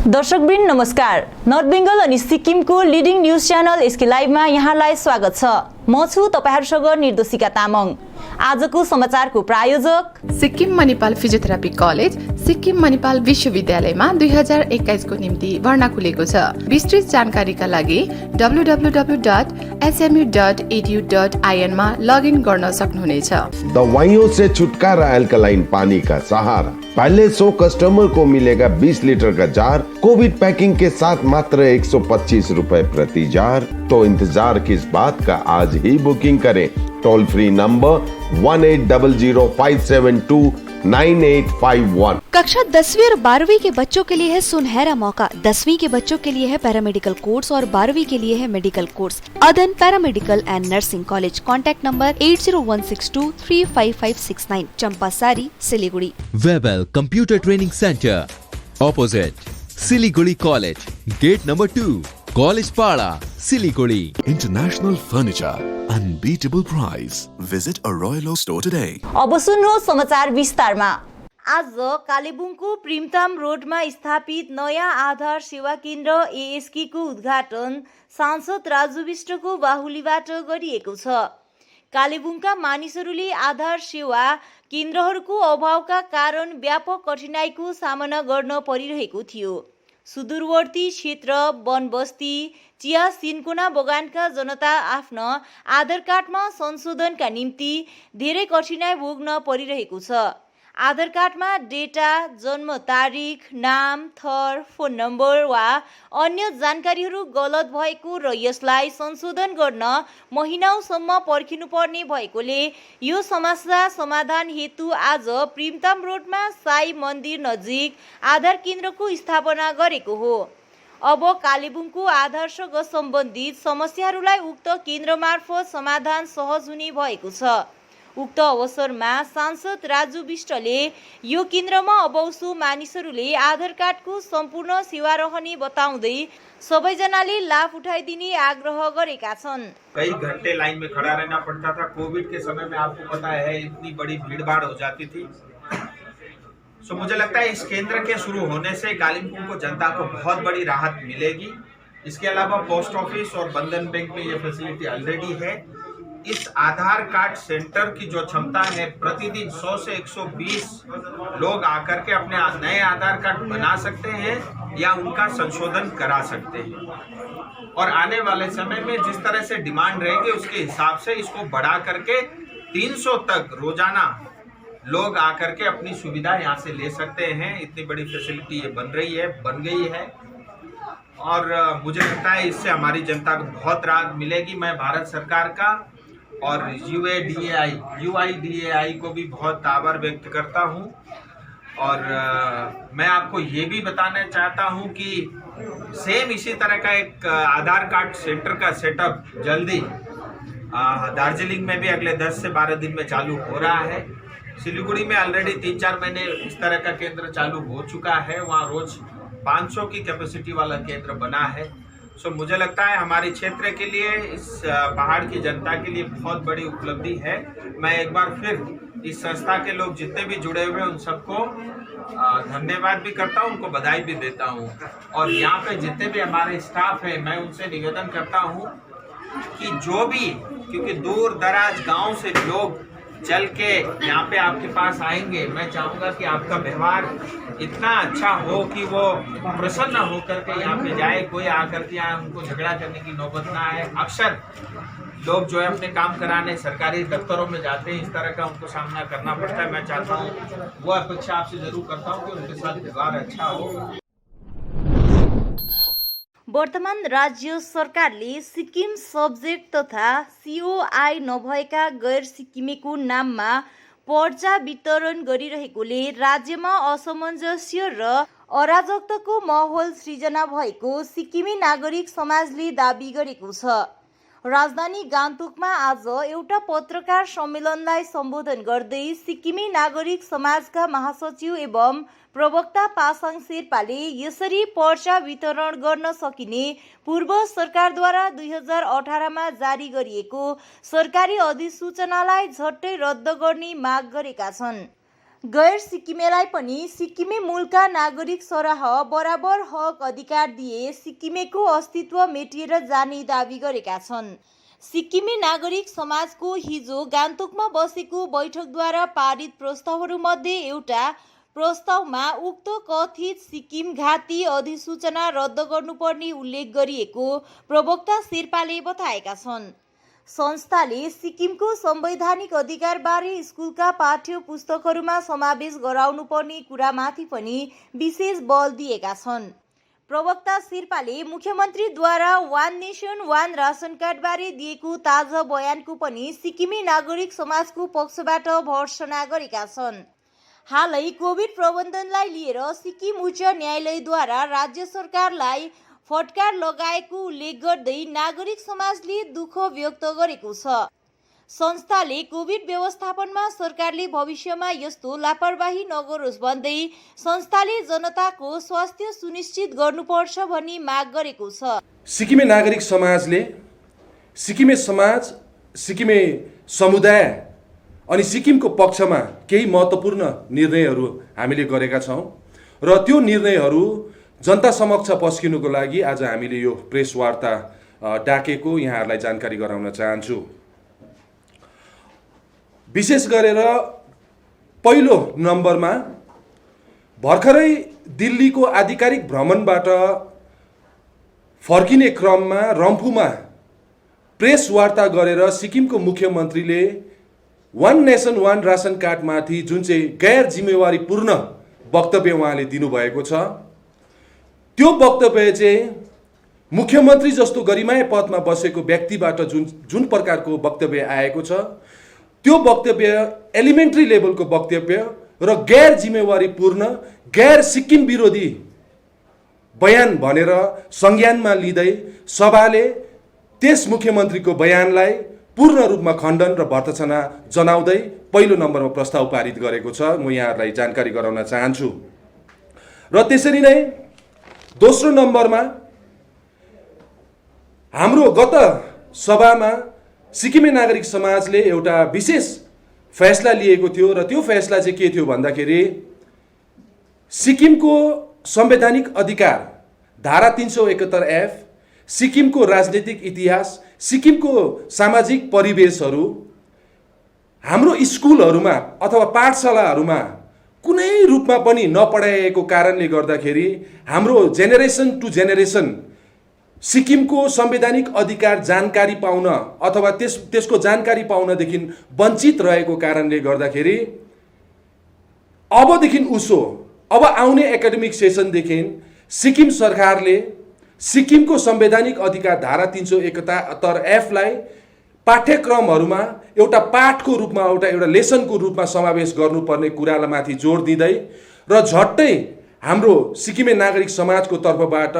दर्शकवृन्द नमस्कार। नर्थ बेंगल अनि सिक्किमको लिडिङ न्यूज च्यानल एसके लाइभमा यहाँलाई स्वागत छ। म छु तपाईहरुसँग निर्दोषिका तामाङ। आजको समाचारको प्रायोजक सिक्किम मणिपाल फिजियोथेरापी कलेज सिक्किम मणिपाल विश्वविद्यालयमा 2021 को निम्ति भर्ना खुलेको छ। विस्तृत जानकारीका लागि www.smu.edu.in मा लगइन गर्न सक्नुहुनेछ। दवाइयों से छुटकारा अल्कलाइन पानी का सहारा। पहले 100 कस्टमर को मिलेगा 20 लीटर का जार, कोविड पैकिंग के साथ मात्र 125 रुपए प्रति जार। तो इंतजार किस बात का, आज ही बुकिंग करें। Toll free number 1800572981। कक्षा 10वीं और 12वीं के बच्चों के लिए है सुनहरा मौका। 10वीं के बच्चों के लिए है पैरामेडिकल कोर्स और 12वीं के लिए है medical course. Adan paramedical and nursing college. Contact number 8016235569, Champasari, Siliguri. Webel computer training centre opposite Siliguri college, gate number 2, college Para, Siliguri. International Furniture, unbeatable price. Visit a Royal Oak store today. अब सुन्नुहोस् समाचार विस्तारमा। आज कालेबुङको प्रिमताम रोडमा स्थापित नयाँ आधार सेवा केन्द्र एएसके को उद्घाटन सांसद राजु विष्टको बाहुलीबाट गरिएको छ। कालेबुङका मानिसहरूले आधार सेवा केन्द्रहरूको अभावका कारण व्यापक कठिनाइको सामना गर्न परिरहेको थियो। सुदूरवर्ती क्षेत्र, वनबस्ती, चिया सिन्कोना बगानका जनता आफ्ना आधार कार्डमा संशोधनका निम्ति धेरै कठिनाइ भोग्न परिरहेको छ। आधार कार्डमा डेटा, जन्म तारिख, नाम, थर, फोन नम्बर वा अन्य जानकारीहरू गलत भएको र यसलाई संशोधन गर्न महिनौसम्म पर्खिनुपर्ने भएकोले यो समस्या समाधान हेतु आज प्रिमताम रोडमा साई मन्दिर नजिक आधार केन्द्रको स्थापना गरेको हो। अब कालेबुङको आधारसँग सम्बन्धित समस्याहरूलाई उक्त केन्द्र मार्फत समाधान सहज हुने भएको छ। उक्त अवसरमा सांसद राजु विष्टले यो केन्द्रमा अबौसो मानिसहरूले आधार कार्डको सम्पूर्ण सेवा रहने बताउँदै सबैजनाले लाभ उठाइदिने आग्रह गरेका छन्। कई घंटे लाइन में खड़ा रहना पड़ता था। कोविड के समय में आपको पता है इतनी बड़ी भीड़-भाड़ हो जाती थी। सो मुझे लगता है इस केंद्र के शुरू होने से कालिम्पोंग को जनता को बहुत बड़ी राहत मिलेगी। इसके अलावा पोस्ट ऑफिस और बंधन बैंक में ये फैसिलिटी ऑलरेडी है। इस आधार कार्ड सेंटर की जो क्षमता है, प्रतिदिन 100 से 120 लोग आकर के अपने नए आधार कार्ड बना सकते हैं या उनका संशोधन करा सकते हैं। और आने वाले समय में जिस तरह से डिमांड रहेगी उसके हिसाब से इसको बढ़ा करके 300 तक रोजाना लोग आकर के अपनी सुविधा यहाँ से ले सकते हैं। इतनी बड़ी फैसिलिटी ये बन गई है और मुझे लगता है इससे हमारी जनता को बहुत राहत मिलेगी। मैं भारत सरकार का और UIDAI को भी बहुत आभार व्यक्त करता हूँ। और मैं आपको ये भी बताना चाहता हूँ कि सेम इसी तरह का एक आधार कार्ड सेंटर का सेटअप जल्दी दार्जिलिंग में भी अगले 10 से 12 दिन में चालू हो रहा है। सिलीगुड़ी में ऑलरेडी 3-4 महीने इस तरह का केंद्र चालू हो चुका है। वहाँ रोज 500 की कैपेसिटी वाला केंद्र बना है। सो मुझे लगता है हमारे क्षेत्र के लिए, इस पहाड़ की जनता के लिए बहुत बड़ी उपलब्धि है। मैं एक बार फिर इस संस्था के लोग जितने भी जुड़े हुए हैं उन सबको धन्यवाद भी करता हूँ, उनको बधाई भी देता हूँ। और यहाँ पे जितने भी हमारे स्टाफ हैं मैं उनसे निवेदन करता हूँ कि जो भी, क्योंकि दूर दराज गाँव से लोग चल के यहाँ पे आपके पास आएंगे, मैं चाहूँगा कि आपका व्यवहार इतना अच्छा हो कि वो प्रसन्न हो करके यहाँ पे जाए। कोई आकर के यहाँ उनको झगड़ा करने की नौबत ना आए। अक्सर लोग जो है अपने काम कराने सरकारी दफ्तरों में जाते हैं, इस तरह का उनको सामना करना पड़ता है। मैं चाहता हूँ, वो अपेक्षा आपसे जरूर करता हूँ कि उनके साथ व्यवहार अच्छा हो। वर्तमान राज्य सरकारले सिक्किम सब्जेक्ट तथा COI नभएका गैर सिक्किमेको नाममा पर्चा वितरण गरिरहेकोले राज्यमा असमञ्जस्य र अराजकताको माहौल सृजना भएको सिक्किमी नागरिक समाजले दाबी गरेको छ। राजधानी गान्तोकमा आज एउटा पत्रकार सम्मेलनलाई सम्बोधन गर्दै सिक्किमी नागरिक समाजका महासचिव एवं प्रवक्ता पासाङ शेर्पाले यसरी पर्चा वितरण गर्न सकिने पूर्व सरकारद्वारा 2018 मा जारी गरिएको सरकारी अधिसूचनालाई झट्टै रद्द गर्ने माग गरेका छन्। गैर सिक्किमेलाई पनि सिक्किमे मूलका नागरिक सरह बराबर हक अधिकार दिए सिक्किमेको अस्तित्व मेटिएर जाने दावी गरेका छन्। सिक्किमे नागरिक समाजको हिजो गान्तोकमा बसेको बैठकद्वारा पारित प्रस्तावहरूमध्ये एउटा प्रस्तावमा उक्त कथित सिक्किम घाती अधिसूचना रद्द गर्नुपर्ने उल्लेख गरिएको प्रवक्ता शेर्पाले बताएका छन्। संस्थाले सिक्किमको संवैधानिक अधिकारबारे स्कुलका पाठ्य पुस्तकहरूमा समावेश गराउनुपर्ने कुरामाथि पनि विशेष बल दिएका छन्। प्रवक्ता शेर्पाले मुख्यमन्त्रीद्वारा वान नेसन वान रासन कार्डबारे दिएको ताजा बयानको पनि सिक्किमे नागरिक समाजको पक्षबाट भर्त्सना गरेका छन्। हालै कोभिड प्रबन्धनलाई लिएर सिक्किम उच्च न्यायालयद्वारा राज्य सरकारलाई फटकार लगाएको उल्लेख गर्दै नागरिक समाजले दुःख व्यक्त गरेको छ। संस्थाले कोभिड व्यवस्थापनमा सरकारले भविष्यमा यस्तो लापरवाही नगरोस् भन्दै संस्थाले जनताको स्वास्थ्य सुनिश्चित गर्नुपर्छ भनी माग गरेको छ। सिक्किमे नागरिक समाजले सिक्किमे समाज, सिक्किमे समुदाय अनि सिक्किमको पक्षमा केही महत्त्वपूर्ण निर्णयहरू हामीले गरेका छौँ र त्यो निर्णयहरू जनता समक्ष पस्किनुको लागि आज हामीले यो प्रेस वार्ता डाकेको यहाँहरूलाई जानकारी गराउन चाहन्छु। विशेष गरेर पहिलो नम्बरमा भर्खरै दिल्लीको आधिकारिक भ्रमणबाट फर्किने क्रममा रम्फूमा प्रेस वार्ता गरेर सिक्किमको मुख्यमन्त्रीले वान नेसन वान रासन कार्डमाथि जुन चाहिँ गैर जिम्मेवारीपूर्ण वक्तव्य उहाँले दिनुभएको छ, त्यो वक्तव्य चाहिँ मुख्यमन्त्री जस्तो गरिमाय पदमा बसेको व्यक्तिबाट जुन प्रकारको वक्तव्य आएको छ, त्यो वक्तव्य एलिमेन्ट्री लेभलको वक्तव्य र गैर जिम्मेवारीपूर्ण गैर सिक्किम विरोधी बयान भनेर संज्ञानमा लिँदै सभाले त्यस मुख्यमन्त्रीको बयानलाई पूर्ण रूपमा खण्डन र भर्त्सना जनाउँदै पहिलो नम्बरमा प्रस्ताव पारित गरेको छ। म यहाँहरूलाई जानकारी गराउन चाहन्छु। र त्यसरी नै दोस्रो नम्बरमा हाम्रो गत सभामा सिक्किमे नागरिक समाजले एउटा विशेष फैसला लिएको थियो र त्यो फैसला चाहिँ के थियो भन्दाखेरि सिक्किमको संवैधानिक अधिकार धारा 371F, सिक्किमको राजनीतिक इतिहास, सिक्किमको सामाजिक परिवेशहरू हाम्रो स्कुलहरूमा अथवा पाठशालाहरूमा कुनै रूपमा पनि नपढाइएको कारणले गर्दाखेरि हाम्रो जेनेरेसन टु जेनेरेसन सिक्किमको संवैधानिक अधिकार जानकारी पाउन अथवा त्यसको जानकारी पाउनदेखि वञ्चित रहेको कारणले गर्दाखेरि अबदेखि अब आउने एकाडेमिक सेसनदेखि सिक्किम सरकारले सिक्किमको संवैधानिक अधिकार धारा 371F लाई पाठ्यक्रमहरूमा एउटा पाठको रूपमा एउटा लेसनको रूपमा समावेश गर्नुपर्ने कुरामाथि जोड दिँदै र झट्टै हाम्रो सिक्किमे नागरिक समाजको तर्फबाट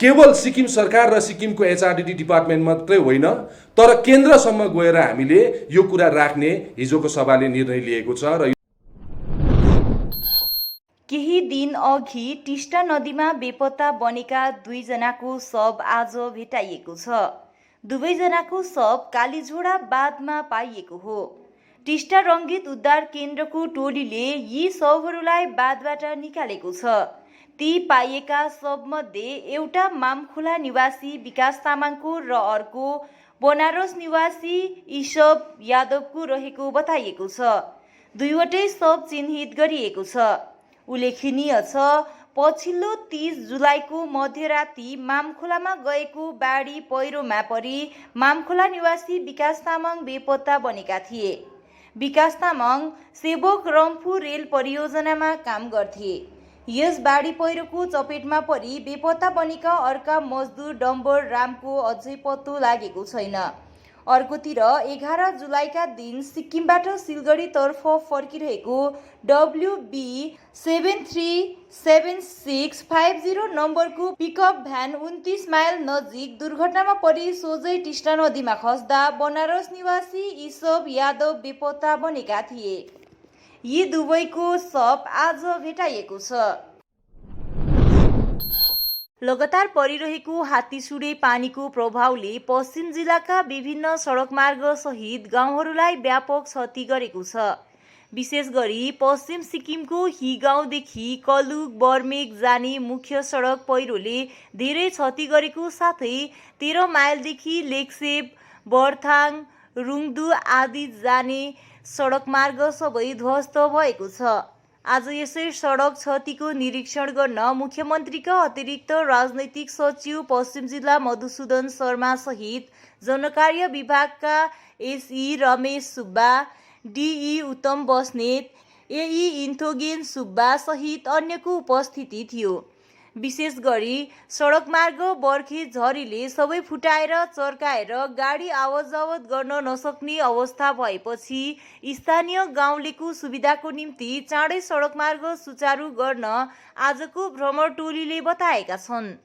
केवल सिक्किम सरकार र सिक्किमको HRDD डिपार्टमेन्ट मात्रै होइन तर केन्द्रसम्म गएर हामीले यो कुरा राख्ने हिजोको सभाले निर्णय लिएको छ। र केही दिन अघि टिस्टा नदीमा बेपत्ता बनेका 2 जनाको शव आज भेटाइएको छ। दुवैजनाको शव कालीझोडा बाँधमा पाइएको हो। टिस्टा रङ्गीत उद्धार केन्द्रको टोलीले यी शवहरूलाई बाँधबाट निकालेको छ। ती पाइएका शवमध्ये एउटा मामखोला निवासी विकास तामाङको र अर्को बनारस निवासी ईशब यादवको रहेको बताइएको छ। दुईवटै शव चिन्हित गरिएको छ। उल्लेखनीय छ, पछिल्लो 30 जुलाईको मध्यराति मामखोलामा गएको बाढी पहिरोमा परि मामखोला निवासी विकास तामाङ बेपत्ता बनेका थिए। विकास तामाङ सेवक रम्फू रेल परियोजनामा काम गर्थे। यस बाढी पहिरोको चपेटमा परि बेपत्ता बनेका अर्का मजदुर डम्बर रामको अझै पत्तो लागेको छैन। अर्कोतिर 11 जुलाईका दिन सिक्किमबाट सिलगढीतर्फ फर्किरहेको WB 737650 नम्बरको पिकअप भ्यान 29 माइल नजिक दुर्घटनामा परि सोझै टिस्टा नदीमा खस्दा बनारस निवासी ईशब यादव बेपत्ता बनेका थिए। यी दुवैको शव आज भेटाइएको छ। लगातार परिरहेको हात्तीसुडे पानीको प्रभावले पश्चिम जिल्लाका विभिन्न सडक मार्ग सहित गाउँहरूलाई व्यापक क्षति गरेको छ। विशेष गरी पश्चिम सिक्किमको हि गाउँदेखि कलुक बर्मेक जाने मुख्य सडक पहिरोले धेरै क्षति गरेको साथै 13 माइलदेखि लेकसेप बर्थाङ रुङदु आदि जाने सडक मार्ग सबै ध्वस्त भएको छ। आज यसै सडक क्षतिको निरीक्षण गर्न मुख्यमन्त्रीका अतिरिक्त राजनैतिक सचिव पश्चिम जिल्ला मधुसूदन शर्मा सहित जनकार्य विभागका एसई रमेश सुब्बा, डिई उत्तम बस्नेत, एई इन्थोगेन सुब्बा सहित अन्यको उपस्थिति थियो। विशेष गरी सडक मार्ग बर्खे झरीले सबै फुटाएर चर्काएर गाडी आवतजावत गर्न नसक्ने अवस्था भएपछि स्थानीय गाउँलेको सुविधाको निम्ति चाँडै सडक मार्ग सुचारू गर्न आजको भ्रमण टोलीले बताएका छन्।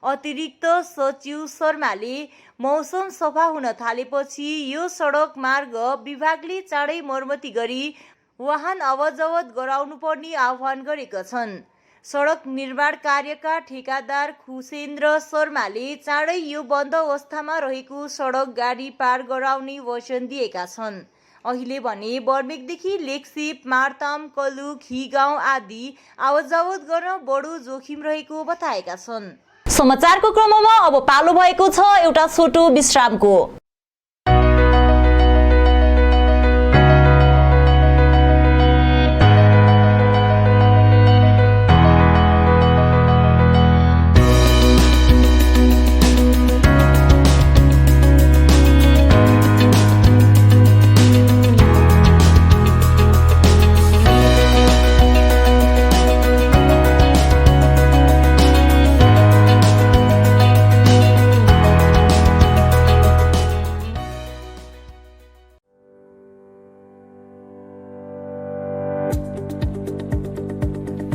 अतिरिक्त सचिव शर्माले मौसम सफा हुन थालेपछि यो सडक मार्ग विभागले चाँडै मर्मती गरी वाहन आवतजावत गराउनुपर्ने आह्वान गरेका छन्। सडक निर्माण कार्यका ठेकादार खुसेन्द्र शर्माले चाँडै यो बन्द अवस्थामा रहेको सडक गाडी पार गराउने वचन दिएका छन्। अहिले भने बर्मेकदेखि लेकसेप, मार्ताम, कलुक, हिगाउँ आदि आवतजावत गर्न बढो जोखिम रहेको बताएका छन्। समाचारको क्रममा अब पालो भएको छ एउटा छोटो विश्रामको।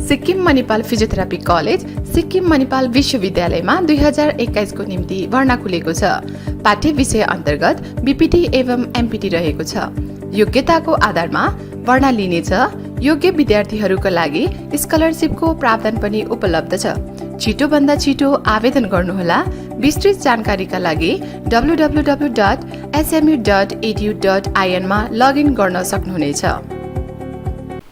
सिक्किम मणिपाल फिजियोथेरापी कलेज सिक्किम मणिपाल विश्वविद्यालयमा 2021 को निम्ति भर्ना खुलेको छ। पाठ्य विषय अन्तर्गत बीपीटी एवं एमपीटी रहेको छ। योग्यताको आधारमा भर्ना लिनेछ। योग्य विद्यार्थीहरूका लागि स्कलरशिपको प्रावधान पनि उपलब्ध छ। छिटोभन्दा छिटो आवेदन गर्नुहोला। विस्तृत जानकारीका लागि www.smu.edu.in मा लगइन गर्न सक्नुहुनेछ।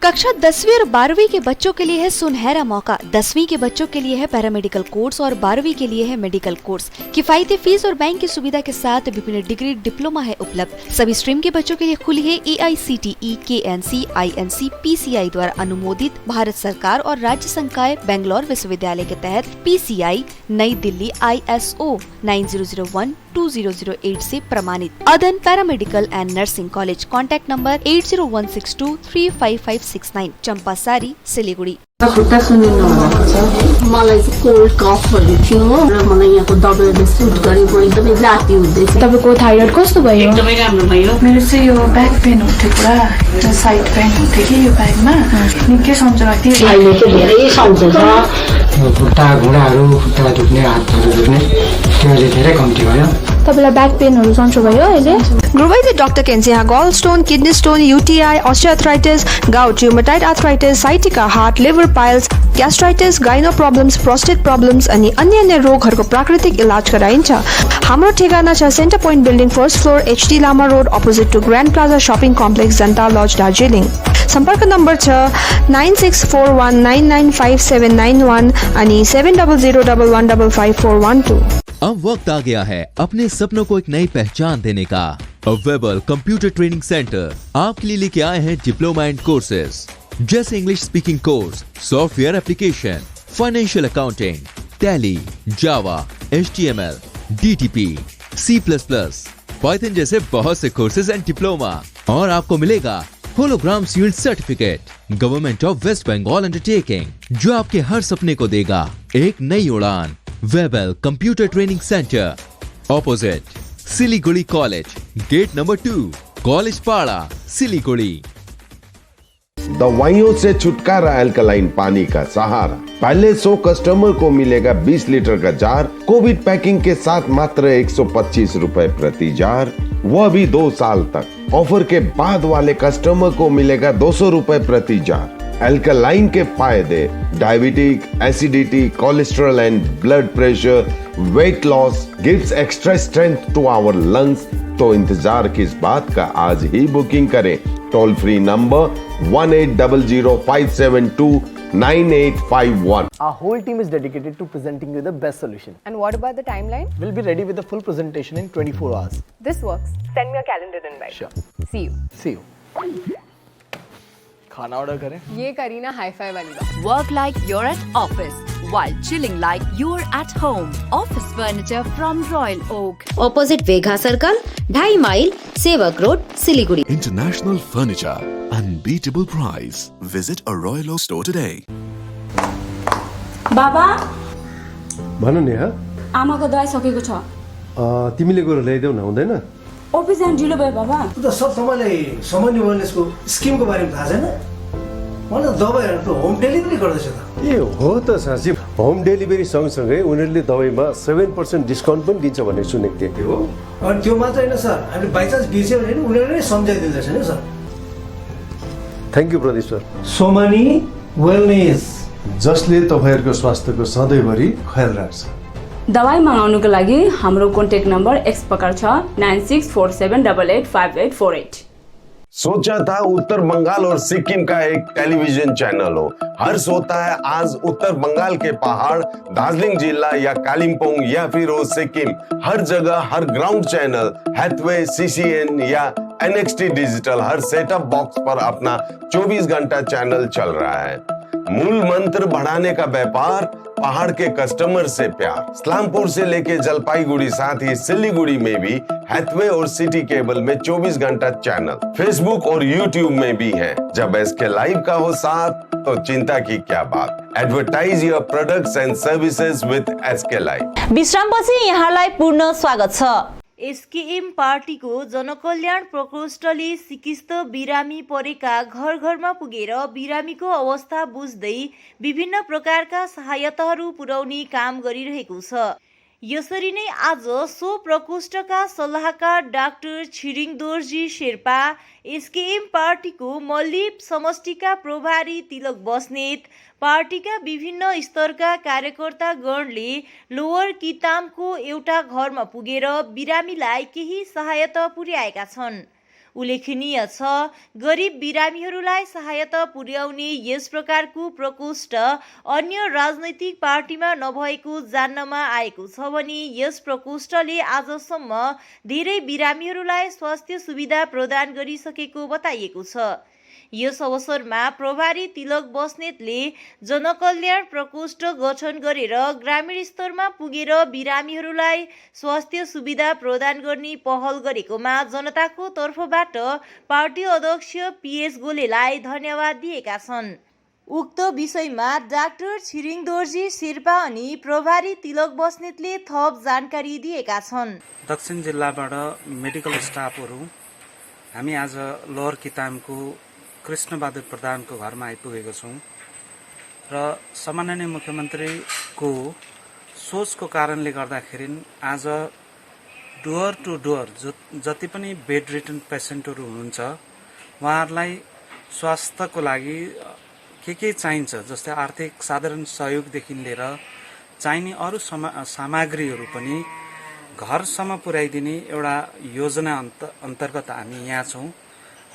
कक्षा 10वीं और 12वीं के बच्चों के लिए है सुनहरा मौका। 10वीं के बच्चों के लिए है पैरामेडिकल कोर्स और 12वीं के लिए है मेडिकल कोर्स। किफायती फीस और बैंक की सुविधा के साथ विभिन्न डिग्री डिप्लोमा है उपलब्ध। सभी स्ट्रीम के बच्चों के लिए खुली है AICTE, KNC, INC, PCI द्वारा अनुमोदित भारत सरकार और राज्य संकाय बेंगलोर विश्वविद्यालय के तहत PCI नई दिल्ली ISO 9001-2008 से प्रमाणित। Adan paramedical and nursing college. Contact number 8016235569 Champasari Siliguri. खुट्टा सुनिनु भएको छ। मलाई चाहिँ कोल्ड कफहरू थियो र मलाई यहाँको दबाईले सुट गरेको एकदमै जाती हुँदैछ। तपाईको थाइरोइड कस्तो भयो? एकदमै राम्रो भयो। मेरो चाहिँ यो ब्याक पेन हुन्थ्यो पुरा, यो साइड पेन हुन्थ्यो कि यो ब्याकमा निकै सन्चो लाग्थ्यो। अहिले चाहिँ धेरै सन्चो छ। खुट्टा घुँडाहरू, खुट्टा दुख्ने, हातहरू दुख्ने त्यो अहिले धेरै कम्ती भयो। तपाईलाई ब्याक पेनहरू सन्चो भयो अहिले? गुरुवैद्य डाक्टर केन्सिया gall stone, kidney stone, UTI, osteoarthritis, gout, rheumatoid arthritis, sciatica, heart, liver piles, gastritis, gynae problems, prostate problems अनि अन्य रोगहरूको प्राकृतिक इलाज गराइन्छ। हाम्रो ठेगाना छ centre point building first floor HD Lama road opposite to grand plaza shopping complex Janata lodge Darjeeling. सम्पर्क नम्बर छ 9641995791 अनि 7001155412। अब वक्त आ गया है अपने सपनों को एक नई पहचान देने का। वेबल कंप्यूटर ट्रेनिंग सेंटर आपके लिए लेके आए हैं डिप्लोमा एंड कोर्सेज जैसे English speaking course, software application, financial accounting, Tally, Java, HTML, DTP, C++, Python जैसे बहुत से कोर्सेज एंड डिप्लोमा। और आपको मिलेगा hologram sealed certificate government of West Bengal undertaking, जो आपके हर सपने को देगा एक नई उड़ान। Webel computer training centre opposite Siliguri college, gate number 2, college Para, Siliguri. दवाइयों से छुटकारा अल्कलाइन पानी का सहारा। पहले 100 कस्टमर को मिलेगा 20 लीटर का जार, कोविड पैकिंग के साथ मात्र 125 रुपए प्रति जार, वह भी 2 साल तक। ऑफर के बाद वाले कस्टमर को मिलेगा 200 रुपए प्रति जार। अल्कलाइन के फायदे: diabetic, acidity, cholesterol and blood pressure, weight loss, gives extra strength to our lungs. तो इंतजार किस बात का, आज ही बुकिंग करें toll free number 1800-572-9851. Our whole team is dedicated to presenting you the best solution. And what about the timeline? We'll be ready with the full presentation in 24 hours. This works. Send me a calendar invite. Sure. See you. See you. खाना order करें? ये Kareena hi-fi वाली बात. Work like you're at office while chilling like you're at home. Office furniture from Royal Oak. Opposite Vegha Circle, 2.5 mile, Sevak Road, Siliguri. International Furniture. Unbeatable price. Visit a Royal Oak store today. बाबा भन नि हा आमाको दबाई सकेको छ तिमीले गएर ल्याइदेऊ न हुँदैन अफिस जान ढिलो भयो बाबा त सब तपाईँलाई सामान्य वेलनेसको स्किमको बारेमा थाहा छैन मलाई दबाईहरू त होम डेलिभरी गर्दैछ त ए हो त साँच्ची होम डेलिभरी सँगसँगै उनीहरूले दबाईमा 7% डिस्काउन्ट पनि दिन्छ भन्ने सुनेको थिएँ हो अनि त्यो मात्र होइन सर हामीले बाइचान्स बिर्स्यो भने उनीहरूले नै सम्झाइदिँदैछ नि sir thank you Pradeep sir Somani wellness जसले तपाईँहरूको स्वास्थ्यको सधैँभरि ख्याल राख्छ दबाई मगाउनुको लागि हाम्रो कन्ट्याक्ट नम्बर एक्स प्रकार छ 9647885848 सोचा था उत्तर बंगाल और सिक्किम का एक टेलीविजन चैनल हो। हर्ष होता है आज उत्तर बंगाल के पहाड़, दार्जिलिंग जिला या कालिम्पोंग या फिर हो सिक्किम, हर जगह हर ग्राउंड चैनल हैथवे, CCN या NXT डिजिटल हर सेटअप बॉक्स पर अपना 24 घंटा चैनल चल रहा है। मूल मंत्र बढ़ाने का व्यापार, पहाड़ के कस्टमर से प्यार। इस्लामपुर से लेके जलपाईगुड़ी साथ ही सिलीगुड़ी में भी हैथवे और सिटी केबल में 24 घंटा चैनल, फेसबुक और यूट्यूब में भी है। जब SK लाइव का हो साथ तो चिंता की क्या बात। Advertise your products and services with SK live. विश्रामपछि यहाँलाई पूर्ण स्वागत छ। एसकेएम पार्टीको जनकल्याण प्रकोष्ठले सिकिस्त बिरामी परेका घर घरमा पुगेर बिरामीको अवस्था बुझ्दै विभिन्न प्रकारका सहायताहरू पुर्याउने काम गरिरहेको छ। यसरी नै आज सो प्रकोष्ठका सल्लाहकार डाक्टर छिरिङ दोर्जी शेर्पा, एसकेएम पार्टीको मल्लिप समष्टिका प्रभारी तिलक बस्नेत, पार्टीका विभिन्न स्तरका कार्यकर्तागणले लोवर कितामको एउटा घरमा पुगेर बिरामीलाई केही सहायता पुर्याएका छन्। उल्लेखनीय छ, गरिब बिरामीहरूलाई सहायता पुर्याउने यस प्रकारको प्रकोष्ठ अन्य राजनैतिक पार्टीमा नभएको जान्नमा आएको छ भने यस प्रकोष्ठले आजसम्म धेरै बिरामीहरूलाई स्वास्थ्य सुविधा प्रदान गरिसकेको बताइएको छ। यस अवसरमा प्रभारी तिलक बस्नेतले जनकल्याण प्रकोष्ठ गठन गरेर ग्रामीण स्तरमा पुगेर बिरामीहरूलाई स्वास्थ्य सुविधा प्रदान गर्ने पहल गरेकोमा जनताको तर्फबाट पार्टी अध्यक्ष PS गोलेलाई धन्यवाद दिएका छन्। उक्त विषयमा डाक्टर छिरिङ दोर्जी शेर्पा अनि प्रभारी तिलक बस्नेतले थप जानकारी दिएका छन्। दक्षिण जिल्लाबाट मेडिकल स्टाफहरू हामी आज लोवर कितामको कृष्णबहादुर प्रधानको घरमा आइपुगेको छौँ र सम्माननीय मुख्यमन्त्रीको सोचको कारणले गर्दाखेरि आज डोर टु डोर जति पनि बेड रिटर्न पेसेन्टहरू हुनुहुन्छ उहाँहरूलाई स्वास्थ्यको लागि के चाहिन्छ जस्तै आर्थिक साधारण सहयोगदेखि लिएर चाहिने अरू सामग्रीहरू पनि घरसम्म पुर्याइदिने एउटा योजना अन्तर्गत हामी यहाँ छौँ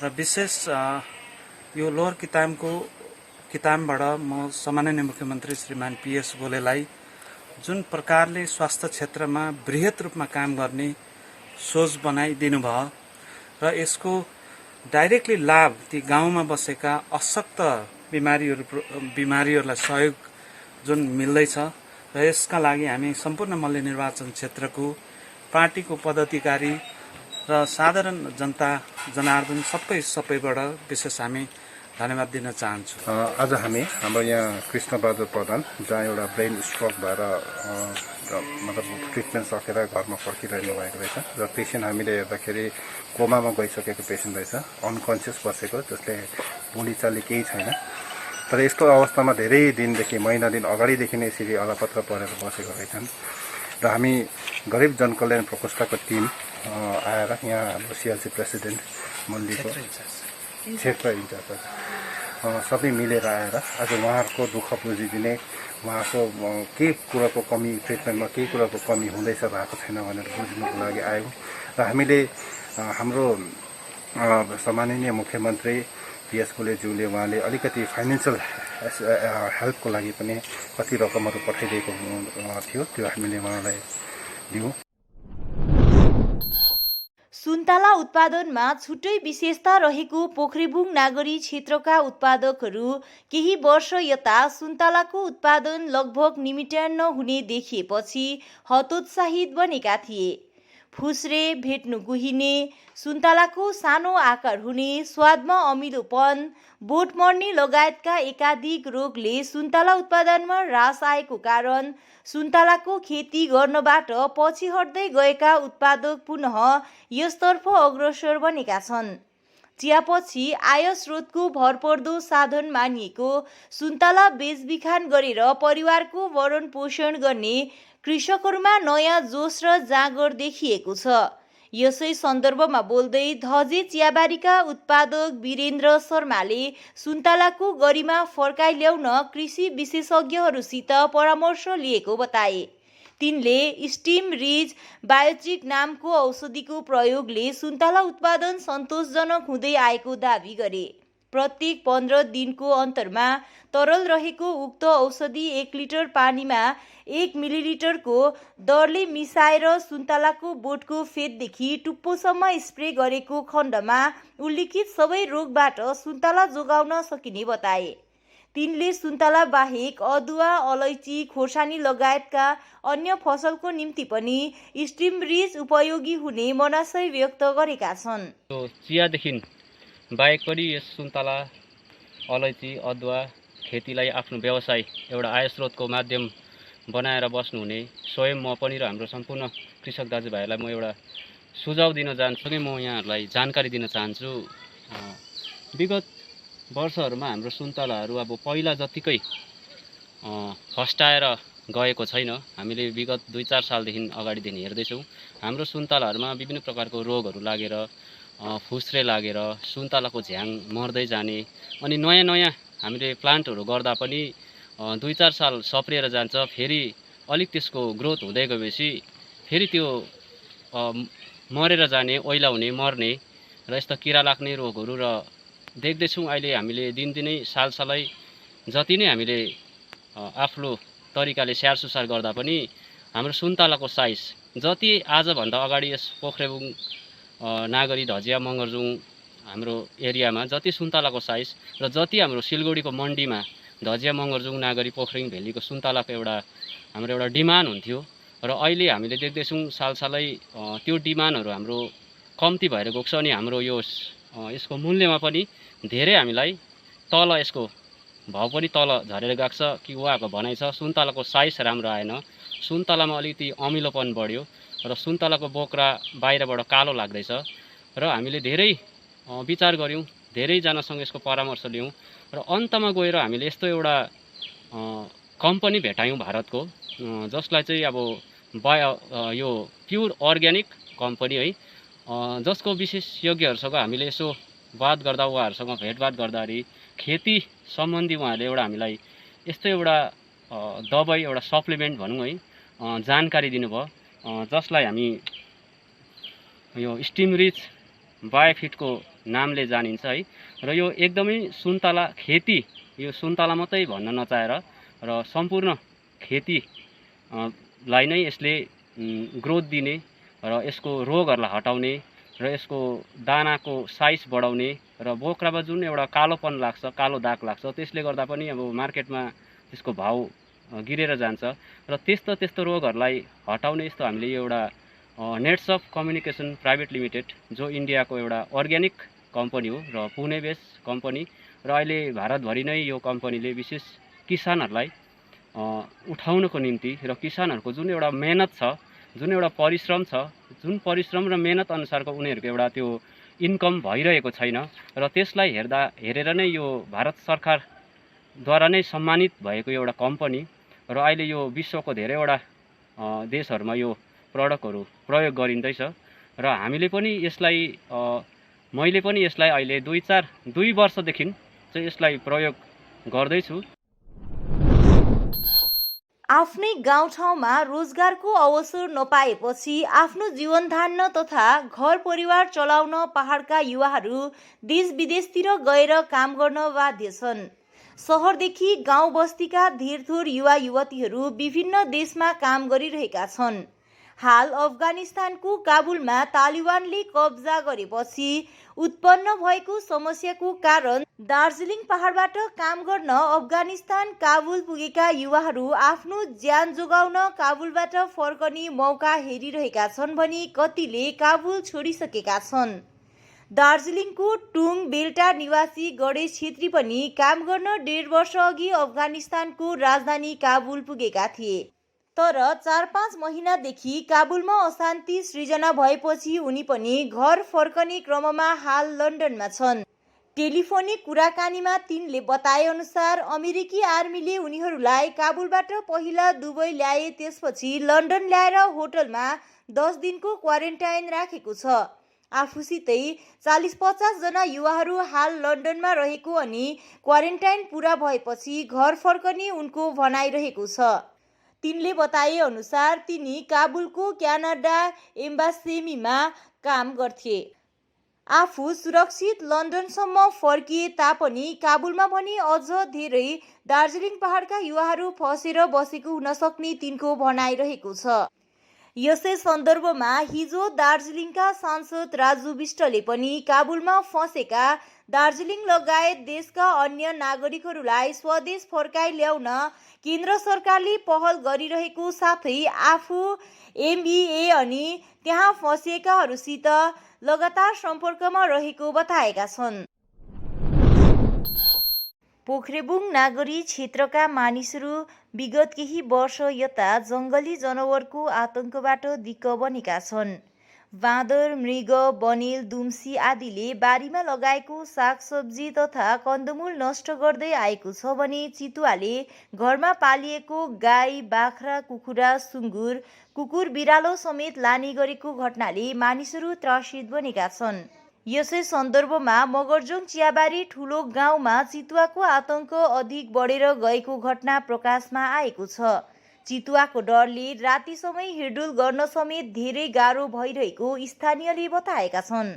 र विशेष यो लोवर कितामबाट म सम्माननीय मुख्यमन्त्री श्रीमान PS गोलेलाई जुन प्रकारले स्वास्थ्य क्षेत्रमा बृहत रूपमा काम गर्ने सोच बनाइदिनु भयो र यसको डाइरेक्टली लाभ ती गाउँमा बसेका अशक्त बिमारीहरूलाई सहयोग जुन मिल्दैछ र यसका लागि हामी सम्पूर्ण मल्ल निर्वाचन क्षेत्रको पार्टीको पदाधिकारी र साधारण जनता जनार्दन सबैबाट विशेष हामी धन्यवाद दिन चाहन्छु। आज हामी हाम्रो यहाँ कृष्णबहादुर प्रधान जहाँ एउटा ब्रेन स्ट्रोक भएर मतलब ट्रिटमेन्ट सकेर घरमा फर्किरहनु भएको रहेछ र पेसेन्ट हामीले हेर्दाखेरि कोमामा गइसकेको पेसेन्ट रहेछ, अनकन्सियस बसेको, जसले बोलीचाली केही छैन। तर यस्तो अवस्थामा धेरै दिनदेखि महिना दिन अगाडिदेखि नै यसरी अलपत्र परेर बसेको रहेछन् र हामी गरिब जनकल्याण प्रकोष्ठको टिम आएर यहाँ हाम्रो CLC प्रेसिडेन्ट मल्लीको क्षेत्र इन्चार्ज सबै मिलेर आएर आज उहाँहरूको दुःख बुझिदिने, उहाँको केही कुराको कमी, ट्रिटमेन्टमा केही कुराको कमी हुँदैछ भएको छैन भनेर बुझ्नुको लागि आयौँ र हामीले हाम्रो सम्माननीय मुख्यमन्त्री PS कोलेज्यूले उहाँले अलिकति फाइनेन्सियल हेल्पको लागि पनि कति रकमहरू पठाइदिएको थियो, त्यो हामीले उहाँलाई दियौँ। सुन्तला उत्पादनमा छुट्टै विशेषता रहेको पोखरेबुङ नागरी क्षेत्रका उत्पादकहरू केही वर्ष यता सुन्तलाको उत्पादन लगभग निमिट्यान्न हुने देखिएपछि हतोत्साहित बनेका थिए। फुस्रे, भेट्नु गुहिने, सुन्तलाको सानो आकार हुने, स्वादमा अमिलोपन, बोट मर्ने लगायतका एकाधिक रोगले सुन्तला उत्पादनमा ह्रास आएको कारण सुन्तलाको खेती गर्नबाट पछि हट्दै गएका उत्पादक पुनः यसतर्फ अग्रसर बनेका छन्। चियापछि आय स्रोतको भरपर्दो साधन मानिएको सुन्तला बेचबिखान गरेर परिवारको भरण पोषण गर्ने कृषकहरूमा नयाँ जोस र जाँगर देखिएको छ। यसै सन्दर्भमा बोल्दै धजे चियाबारीका उत्पादक वीरेन्द्र शर्माले सुन्तलाको गरिमा फर्काइ ल्याउन कृषि विशेषज्ञहरूसित परामर्श लिएको बताए। तिनले स्टिम रिज बायोटिक नामको औषधिको प्रयोगले सुन्तला उत्पादन सन्तोषजनक हुँदै आएको दावी गरे। प्रत्येक 15 दिनको अन्तरमा तरल रहेको उक्त औषधि 1 लिटर पानीमा 1 मिलिलिटरको दरले मिसाएर सुन्तलाको बोटको फेददेखि टुप्पोसम्म स्प्रे गरेको खण्डमा उल्लिखित सबै रोगबाट सुन्तला जोगाउन सकिने बताए। तिनले सुन्तला बाहेक अदुवा, अलैँची, खोर्सानी लगायतका अन्य फसलको निम्ति पनि स्टिम रिज उपयोगी हुने मनासै व्यक्त गरेका छन्। चियादेखि बाहेक पनि यस सुन्तला, अलैँची, अदुवा खेतीलाई आफ्नो व्यवसाय एउटा आय स्रोतको माध्यम बनाएर बस्नुहुने स्वयं म पनि र हाम्रो सम्पूर्ण कृषक दाजुभाइहरूलाई म एउटा सुझाव दिन चाहन्छु। म यहाँहरूलाई जानकारी दिन चाहन्छु, विगत वर्षहरूमा हाम्रो सुन्तलाहरू अब पहिला जतिकै फस्टाएर गएको छैन। हामीले विगत 2-4 सालदेखि अगाडिदेखि हेर्दैछौँ हाम्रो सुन्तलाहरूमा विभिन्न प्रकारको रोगहरू लागेर, फुस्रे लागेर सुन्तलाको झ्याङ मर्दै जाने, अनि नयाँ नयाँ हामीले प्लान्टहरू गर्दा पनि 2-4 साल सप्रिएर जान्छ, फेरि अलिक त्यसको ग्रोथ हुँदै गएपछि फेरि त्यो मरेर जाने, ओइलाउने, मर्ने र यस्ता किरा लाग्ने रोगहरू र देख्दैछौँ। अहिले हामीले दिनदिनै सालसालै जति नै हामीले आफ्नो तरिकाले स्याहार सुसार गर्दा पनि हाम्रो सुन्तलाको साइज जति आजभन्दा अगाडि यस पोखरेबुङ नागरी, धजिया, मगरजुङ हाम्रो एरियामा जति सुन्तलाको साइज र जति हाम्रो सिलगढीको मन्डीमा धजिया, मगरजुङ, नागरी, पोखरिङ भेलीको सुन्तलाको हाम्रो एउटा डिमान्ड हुन्थ्यो र अहिले हामीले देख्दैछौँ सालसालै त्यो डिमान्डहरू हाम्रो कम्ती भएर गएको छ। अनि हाम्रो यसको मूल्यमा पनि धेरै हामीलाई तल, यसको भाउ पनि तल झरेर गएको छ कि उहाँको भनाइ छ सुन्तलाको साइज राम्रो आएन, सुन्तलामा अलिकति अमिलोपन बढ्यो र सुन्तलाको बोक्रा बाहिरबाट कालो लाग्दैछ। र हामीले धेरै विचार गऱ्यौँ, धेरैजनासँग यसको परामर्श लियौँ र अन्तमा गएर हामीले यस्तो एउटा कम्पनी भेटायौँ भारतको, जसलाई चाहिँ अब यो प्योर अर्ग्यानिक कम्पनी है, जसको विशेषज्ञहरूसँग हामीले यसो बात गर्दा, उहाँहरूसँग भेटभाट गर्दाखेरि खेती सम्बन्धी उहाँहरूले एउटा हामीलाई यस्तो एउटा दबाई, एउटा सप्लिमेन्ट भनौँ है, जानकारी दिनुभयो, जसलाई हामी यो स्टिम रिच बायोफिटको नामले जानिन्छ है। र यो एकदमै सुन्तला खेती, यो सुन्तला मात्रै भन्न नचाहेर र सम्पूर्ण खेतीलाई नै यसले ग्रोथ दिने र यसको रोगहरूलाई हटाउने र यसको दानाको साइज बढाउने र बोक्रामा जुन एउटा कालोपन लाग्छ, कालो दाग लाग्छ, त्यसले गर्दा पनि अब मार्केटमा त्यसको भाउ गिरेर जान्छ र त्यस्तो रोगहरूलाई हटाउने यस्तो हामीले एउटा nets of communication private limited, जो इन्डियाको एउटा अर्ग्यानिक कम्पनी हो र पुणे बेस कम्पनी, र अहिले भारतभरि नै यो कम्पनीले विशेष किसानहरूलाई उठाउनको निम्ति र किसानहरूको जुन एउटा मेहनत छ, जुन एउटा परिश्रम छ, जुन परिश्रम र मेहनत अनुसारको उनीहरूको एउटा त्यो इन्कम भइरहेको छैन र त्यसलाई हेरेर नै यो भारत सरकारद्वारा नै सम्मानित भएको एउटा कम्पनी र अहिले यो विश्वको धेरैवटा देशहरूमा यो प्रडक्टहरू प्रयोग गरिँदैछ र हामीले पनि यसलाई मैले पनि यसलाई अहिले 2 वर्षदेखि चाहिँ यसलाई प्रयोग गर्दैछु। आफ्नै गाउँठाउँमा रोजगारको अवसर नपाएपछि आफ्नो जीवन धान्न तथा घर परिवार चलाउन पहाडका युवाहरू देश विदेशतिर गएर काम गर्न बाध्य छन्। शहरदेखि गाउँ बस्तीका धेरथोर युवा युवतीहरू विभिन्न देशमा काम गरिरहेका छन्। हाल अफगानिस्तानको काबुलमा तालिबानले कब्जा गरेपछि उत्पन्न भएको समस्याको कारण दार्जिलिङ पहाडबाट काम गर्न अफगानिस्तान काबुल पुगेका युवाहरू आफ्नो ज्यान जोगाउन काबुलबाट फर्कने मौका हेरिरहेका छन् भने कतिले काबुल छोडिसकेका छन्। दार्जिलिङको टुङ बेल्टा निवासी गणेश छेत्री पनि काम गर्न 1.5 वर्ष अघि अफगानिस्तानको राजधानी काबुल पुगेका थिए। तर 4-5 महिनादेखि काबुलमा अशान्ति सृजना भएपछि उनी पनि घर फर्कने क्रममा हाल लन्डनमा छन्। टेलिफोनिक कुराकानीमा तिनले बताए अनुसार अमेरिकी आर्मीले उनीहरूलाई काबुलबाट पहिला दुबई ल्याए, त्यसपछि लन्डन ल्याएर होटलमा 10 दिनको क्वारेन्टाइन राखेको छ। आफूसितै 40-50 जना युवाहरू हाल लन्डनमा रहेको अनि क्वारेन्टाइन पूरा भएपछि घर फर्कने उनको भनाइरहेको छ। तिनले बताए अनुसार तिनी काबुलको क्यानाडा एम्बासीमा काम गर्थे। आफू सुरक्षित लन्डनसम्म फर्किए तापनि काबुलमा भने अझ धेरै दार्जिलिङ पहाडका युवाहरू फसेर बसेको हुन सक्ने तिनको भनाइरहेको छ। यसै सन्दर्भमा हिजो दार्जिलिङका सांसद राजु विष्टले पनि काबुलमा फसेका दार्जिलिङ लगायत देशका अन्य नागरिकहरूलाई स्वदेश फर्काइ ल्याउन केन्द्र सरकारले पहल गरिरहेको साथै आफू एमईए अनि त्यहाँ फसिएकाहरूसित लगातार सम्पर्कमा रहेको बताएका छन्। पोख्रेबुङ नागरी क्षेत्रका मानिसहरू विगत केही वर्ष यता जङ्गली जनावरको आतंकबाट दिक्क बनेका छन्। बाँदर, मृग, बनेल, दुम्सी आदिले बारीमा लगाएको सागसब्जी तथा कन्दमूल नष्ट गर्दै आएको छ भने चितुवाले घरमा पालिएको गाई, बाख्रा, कुखुरा, सुँगुर, कुकुर, बिरालो समेत लाने गरेको घटनाले मानिसहरू त्रसित बनेका छन्। यसै सन्दर्भमा मगरजोङ चियाबारी ठुलो गाउँमा चितुवाको आतंक अधिक बढेर गएको घटना प्रकाशमा आएको छ। चितुवाको डरले राति समय हिँडडुल गर्न समेत धेरै गाह्रो भइरहेको स्थानीयले बताएका छन्।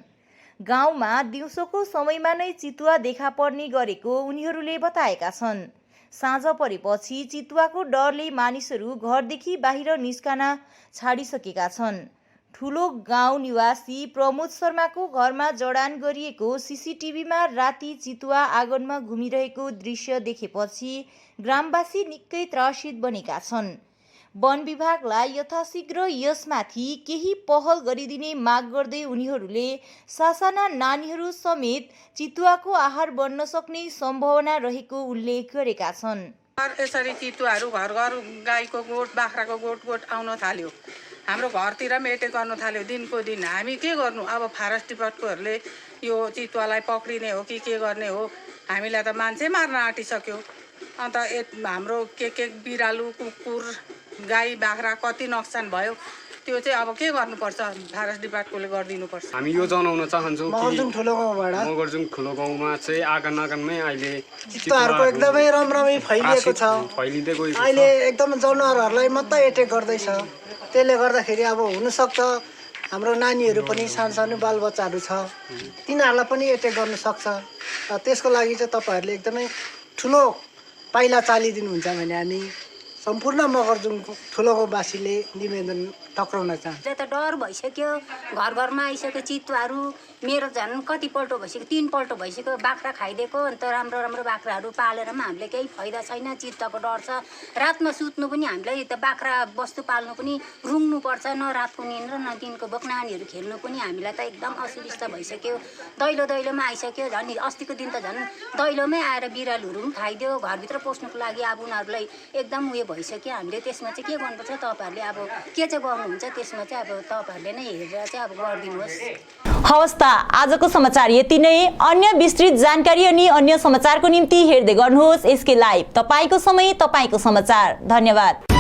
गाउँमा दिउँसोको समयमा नै चितुवा देखा पर्ने गरेको उनीहरूले बताएका छन्। साँझ परेपछि चितुवाको डरले मानिसहरू घरदेखि बाहिर निस्कन छाडिसकेका छन्। ठुलो गाउँ निवासी प्रमोद शर्माको घरमा जडान गरिएको सीसीटीभीमा राति चितुवा आँगनमा घुमिरहेको दृश्य देखेपछि ग्रामवासी निकै त्रसित बनेका छन्। वन विभागलाई यथाशीघ्र यसमाथि केही पहल गरिदिने माग गर्दै उनीहरूले सासाना नानीहरू समेत चितुवाको आहार बन्न सक्ने सम्भावना रहेको उल्लेख गरेका छन्। यसरी चितुवाहरू घर घर गाईको गोठ, बाख्राको गोठ आउन थाल्यो। हाम्रो घरतिर पनि एटेक गर्न थाल्यो दिनको दिन। हामी के गर्नु अब? फरेस्ट डिपार्टमेन्टले यो चितुवालाई पक्रिने हो कि के गर्ने हो? हामीलाई त मान्छे मार्न आँटिसक्यो। अन्त हाम्रो के बिरालु, कुकुर, गाई, बाख्रा कति नोक्सान भयो। त्यो चाहिँ अब के गर्नुपर्छ? फरेस्ट डिपार्टमेन्टले गरिदिनुपर्छ। हामी यो जनाउन चाहन्छौँ कि मगरजुङ ठुलो गाउँमा चाहिँ आँगनमै अहिले चितुवाहरूको एकदमै रमरमी फैलिएको छ। फैलिँदै गएको छ। अहिले एकदम जनावरहरूलाई मात्रै एटेक गर्दैछ। त्यसले गर्दाखेरि अब हुनसक्छ हाम्रो नानीहरू पनि सानो बालबच्चाहरू छ, तिनीहरूलाई पनि एटेक गर्न सक्छ। त्यसको लागि चाहिँ तपाईँहरूले एकदमै ठुलो पाइला चालिदिनुहुन्छ भने हामी सम्पूर्ण मगरजुङको ठुलो गाउँवासीले निवेदन टक्राउन चाहन्छ। त डर भइसक्यो, घर घरमा आइसक्यो चितुवाहरू। मेरो झन् कतिपल्ट भइसक्यो, 3 पल्ट भइसक्यो बाख्रा खाइदिएको। अन्त राम्रो बाख्राहरू पालेर पनि हामीले केही फाइदा छैन। चित्तको डर छ। रातमा सुत्नु पनि हामीलाई त बाख्रा वस्तु पाल्नु पनि रुङ्नुपर्छ। न रातको निन्द्रा न दिनको भोक, नानीहरू खेल्नु पनि हामीलाई त एकदम असुविस्ता भइसक्यो। दैलोमा आइसक्यो। झन् अस्तिको दिन त झन् दैलोमै आएर बिरालुहरू पनि खाइदियो। घरभित्र पस्नुको लागि अब उनीहरूलाई एकदम उयो भइसक्यो। हामीले त्यसमा चाहिँ के गर्नुपर्छ? तपाईँहरूले अब के चाहिँ गर्नुहुन्छ त्यसमा चाहिँ अब तपाईँहरूले नै हेरेर चाहिँ अब गरिदिनुहोस्। हवस् त, आजको समाचार यति नै। अन्य विस्तृत जानकारी अनि अन्य समाचारको निम्ति हेर्दै गर्नुहोस् एसके लाइभ। तपाईको समय, तपाईको समाचार। धन्यवाद।